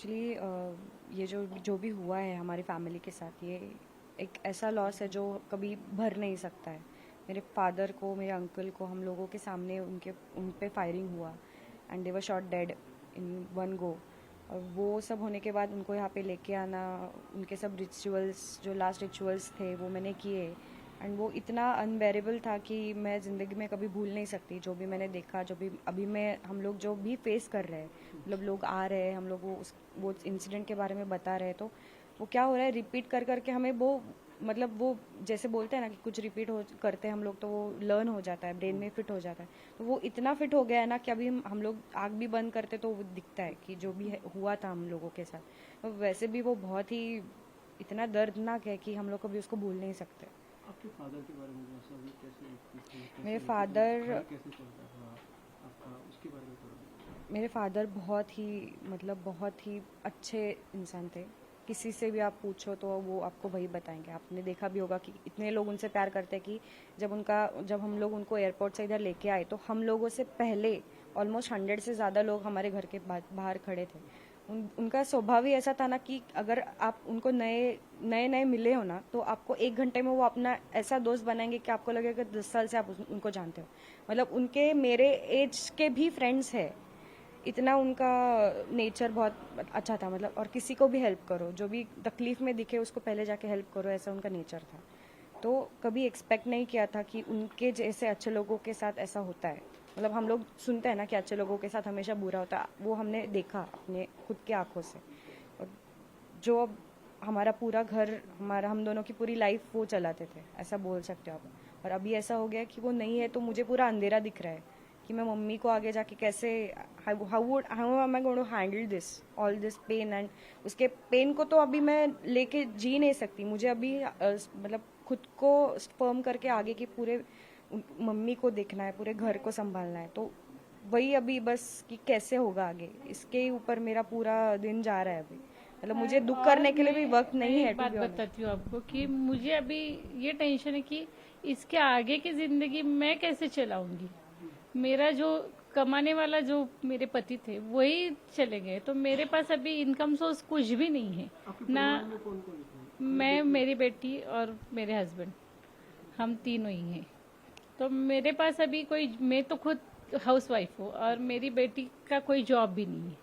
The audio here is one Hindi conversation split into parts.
एक्चुअली ये जो भी हुआ है हमारी फैमिली के साथ, ये एक ऐसा लॉस है जो कभी भर नहीं सकता है। मेरे फादर को, मेरे अंकल को हम लोगों के सामने उन पे फायरिंग हुआ and they were shot dead in one go. और वो सब होने के बाद उनको यहाँ पे लेके आना, उनके सब रिचुअल्स, जो लास्ट रिचुअल्स थे वो मैंने किए एंड वो इतना अनबेरेबल था कि मैं ज़िंदगी में कभी भूल नहीं सकती। जो भी मैंने देखा, जो भी अभी मैं हम लोग जो भी फेस कर रहे हैं, मतलब लोग आ रहे हैं, हम लोग वो इंसिडेंट के बारे में बता रहे हैं, तो वो क्या हो रहा है, रिपीट कर करके हमें वो, मतलब वो जैसे बोलते हैं ना कि कुछ रिपीट हो करते हैं हम लोग तो वो लर्न हो जाता है, ब्रेन में फिट हो जाता है। तो वो इतना फिट हो गया है ना कि अभी हम लोग आँख भी बंद करते तो वो दिखता है कि जो भी हुआ था हम लोगों के साथ। तो वैसे भी वो बहुत ही इतना दर्दनाक है कि हम लोग कभी उसको भूल नहीं सकते। आपके फादर के बारे में जैसा अभी कैसे मेरे फादर कैसे चलता था आपका, उसके बारे में थोड़ा बताइए। मेरे फादर बहुत ही, मतलब बहुत ही अच्छे इंसान थे। किसी से भी आप पूछो तो वो आपको वही बताएंगे। आपने देखा भी होगा कि इतने लोग उनसे प्यार करते हैं कि जब हम लोग उनको एयरपोर्ट से इधर लेके आए तो हम लोगों से पहले ऑलमोस्ट 100 से ज़्यादा लोग हमारे घर के बाहर खड़े थे। उनका स्वभाव ही ऐसा था ना कि अगर आप उनको नए नए मिले हो ना तो आपको 1 घंटे में वो अपना ऐसा दोस्त बनाएंगे कि आपको लगेगा 10 साल से आप उनको जानते हो। मतलब उनके मेरे एज के भी फ्रेंड्स है। इतना उनका नेचर बहुत अच्छा था, मतलब और किसी को भी हेल्प करो, जो भी तकलीफ में दिखे उसको पहले जाके हेल्प करो, ऐसा उनका नेचर था। तो कभी एक्सपेक्ट नहीं किया था कि उनके जैसे अच्छे लोगों के साथ ऐसा होता है। मतलब हम लोग सुनते हैं ना कि अच्छे लोगों के साथ हमेशा बुरा होता है, वो हमने देखा अपने खुद की आंखों से। और जो अब हमारा पूरा घर, हम दोनों की पूरी लाइफ वो चलाते थे, ऐसा बोल सकते हो आप। और अभी ऐसा हो गया कि वो नहीं है तो मुझे पूरा अंधेरा दिख रहा है कि मैं मम्मी को आगे जाके कैसे, how am I going to handle this all this pain. And उसके पेन को तो अभी मैं लेके जी नहीं सकती। मुझे अभी मतलब खुद को फर्म करके आगे की पूरे मम्मी को देखना है, पूरे घर को संभालना है। तो वही अभी बस कि कैसे होगा आगे, इसके ऊपर मेरा पूरा दिन जा रहा है अभी। मतलब मुझे दुख करने के लिए भी वक्त नहीं है। एक बात बताती हूँ आपको कि मुझे अभी ये टेंशन है कि इसके आगे की जिंदगी मैं कैसे चलाऊंगी। मेरा जो कमाने वाला जो मेरे पति थे वही चले गए, तो मेरे पास अभी इनकम सोर्स कुछ भी नहीं है ना। कौन कौन है? मैं, मेरी बेटी और मेरे हस्बैंड, हम तीनों ही हैं। तो मेरे पास अभी कोई, मैं तो खुद हाउस वाइफ हूँ और मेरी बेटी का कोई जॉब भी नहीं है।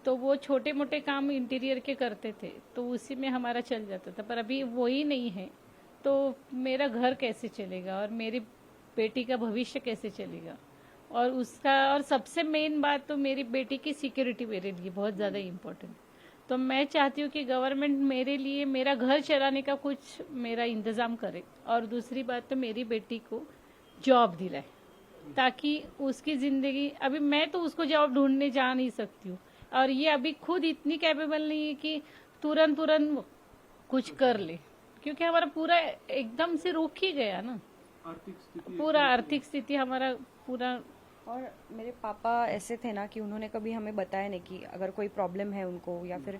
तो वो छोटे मोटे काम इंटीरियर के करते थे तो उसी में हमारा चल जाता था, पर अभी वो ही नहीं है। तो मेरा घर कैसे चलेगा और मेरी बेटी का भविष्य कैसे चलेगा। और उसका, और सबसे मेन बात तो मेरी बेटी की सिक्योरिटी मेरे लिए बहुत ज़्यादा इम्पोर्टेंट। तो मैं चाहती हूँ कि गवर्नमेंट मेरे लिए मेरा घर चलाने का कुछ मेरा इंतज़ाम करे, और दूसरी बात तो मेरी बेटी को जॉब दिलाए ताकि उसकी ज़िंदगी, अभी मैं तो उसको जॉब ढूंढने जा नहीं सकती हूँ और ये अभी खुद इतनी कैपेबल नहीं है कि तुरंत तुरंत कुछ कर ले, क्योंकि हमारा पूरा एकदम से रुक ही गया ना। आर्थिक स्थिति पूरा आर्थिक स्थिति हमारा पूरा। और मेरे पापा ऐसे थे ना कि उन्होंने कभी हमें बताया नहीं कि अगर कोई प्रॉब्लम है उनको या फिर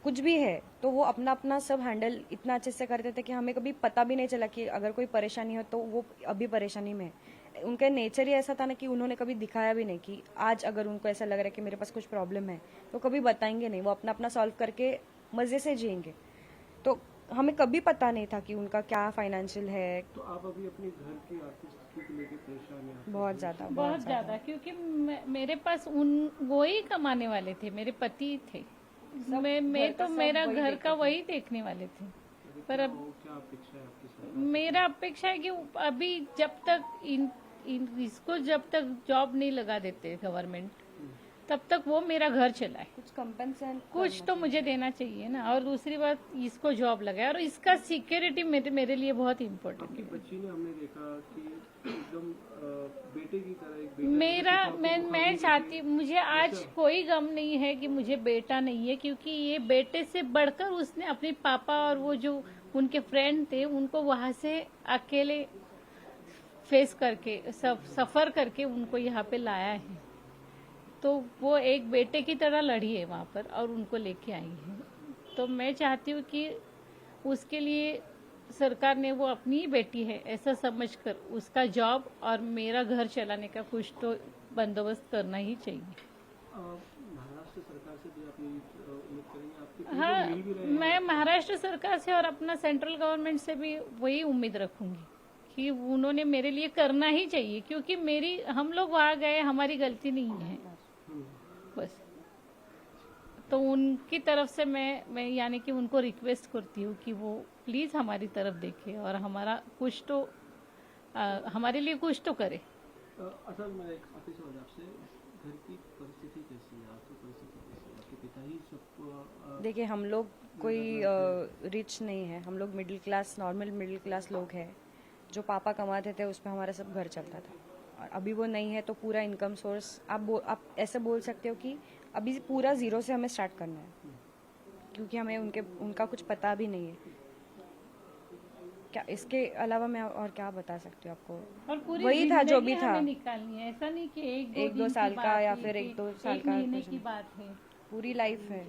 कुछ भी है तो वो अपना अपना सब हैंडल इतना अच्छे से करते थे कि हमें कभी पता भी नहीं चला कि अगर कोई परेशानी हो तो वो अभी परेशानी में है। उनका नेचर ही ऐसा था ना कि उन्होंने कभी दिखाया भी नहीं कि आज अगर उनको ऐसा लग रहा है कि मेरे पास कुछ प्रॉब्लम है तो कभी बताएंगे नहीं, वो अपना अपना सॉल्व करके मजे से जिएंगे। तो हमें कभी पता नहीं था कि उनका क्या फाइनेंशियल है। तो आप अभी अपने घर की आर्थिक स्थिति को लेकर परेशान हैं? बहुत ज्यादा, क्योंकि मेरे पास वो ही कमाने वाले थे, मेरे पति थे। मैं तो मेरा घर का वही देखने वाले थे। पर अब क्या अपेक्षा है आपकी सरकार? मेरा अपेक्षा है कि अभी जब तक इसको जब तक जॉब नहीं लगा देते गवर्नमेंट, तब तक वो मेरा घर चलाए। कुछ कंपनसेशन कुछ तो मुझे देना चाहिए ना। और दूसरी बात, इसको जॉब लगाए और इसका सिक्योरिटी मेरे लिए बहुत इम्पोर्टेंट आपकी है। बच्ची ने, हमने देखा कि एकदम बेटे की तरह एक मैं चाहती, मुझे आज कोई गम नहीं है कि मुझे बेटा नहीं है, क्योंकि ये बेटे से बढ़कर उसने अपने पापा और वो जो उनके फ्रेंड थे उनको वहां से अकेले फेस करके सफर करके उनको यहाँ पे लाया है। तो वो एक बेटे की तरह लड़ी है वहाँ पर और उनको लेके आई है। तो मैं चाहती हूँ कि उसके लिए सरकार ने, वो अपनी ही बेटी है ऐसा समझकर उसका जॉब और मेरा घर चलाने का कुछ तो बंदोबस्त करना ही चाहिए। महाराष्ट्र सरकार से भी आप यही उम्मीद करेंगे? आपके हाँ, मिल भी रहे हैं? मैं महाराष्ट्र सरकार से और अपना सेंट्रल गवर्नमेंट से भी वही उम्मीद रखूंगी कि उन्होंने मेरे लिए करना ही चाहिए, क्योंकि मेरी हम लोग वहां गए, हमारी गलती नहीं है बस। तो उनकी तरफ से मैं यानी कि उनको रिक्वेस्ट करती हूँ कि वो प्लीज हमारी तरफ देखे और हमारा कुछ तो हमारे लिए कुछ तो करे। अच्छा, मैं एक आखिरी सवाल आपसे, घर की परिस्थिति कैसी है? आपकी परिस्थिति कैसी है? आपके पिता ही सब देखिए, हम लोग कोई रिच नहीं है, हम लोग middle class, normal middle class लोग हैं। जो पापा कमाते थे उस पर हमारा सब घर चलता था, और अभी वो नहीं है, तो पूरा इनकम सोर्स आप ऐसे बोल सकते हो कि अभी पूरा जीरो से हमें स्टार्ट करना है, क्योंकि हमें उनका कुछ पता भी नहीं है। क्या इसके अलावा मैं और क्या बता सकती हूँ आपको? और पूरी वही था जो भी जिंदगी था, हमें निकालनी है, ऐसा नहीं कि एक एक दो दिन साल की का बात या है, फिर कि एक दो साल एक का महीने कुछ की नहीं। बात है। पूरी लाइफ है।